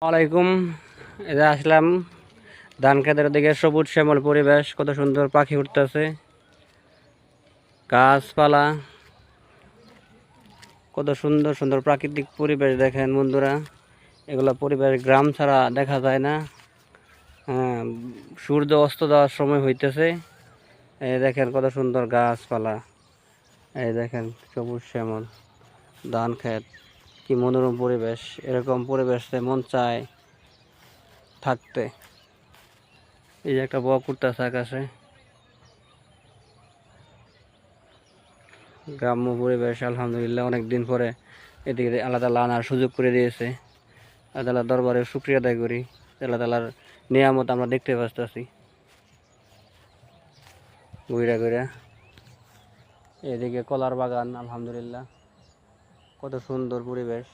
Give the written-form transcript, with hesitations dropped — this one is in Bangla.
ওয়ালাইকুম। এটা আসলাম ধান খেতের দিকে, সবুজ শ্যামল পরিবেশ, কত সুন্দর পাখি উঠতেছে, গাছপালা, কত সুন্দর সুন্দর প্রাকৃতিক পরিবেশ। দেখেন বন্ধুরা, এগুলো পরিবেশ গ্রাম ছাড়া দেখা যায় না। হ্যাঁ, সূর্য অস্ত যাওয়ার সময় হইতেছে। এই দেখেন কত সুন্দর গাছপালা, এই দেখেন সবুজ শ্যামল ধান খেত, কি মনোরম পরিবেশ। এরকম পরিবেশে মন চায় থাকতে। এই যে একটা বক উঠতেছে আকাশে। গ্রাম্য পরিবেশ আলহামদুলিল্লাহ, অনেক দিন পরে এদিকে আল্লাহ তাআলা আনার সুযোগ করে দিয়েছে। আল্লাহ তাআলার দরবারে শুকরিয়া আদায় করি, আল্লাহ তাআলার নিয়ামত আমরা দেখতে পাচ্ছি ঘুরা ঘুরা। এদিকে কলার বাগান, আলহামদুলিল্লাহ কত সুন্দর পরিবেশ।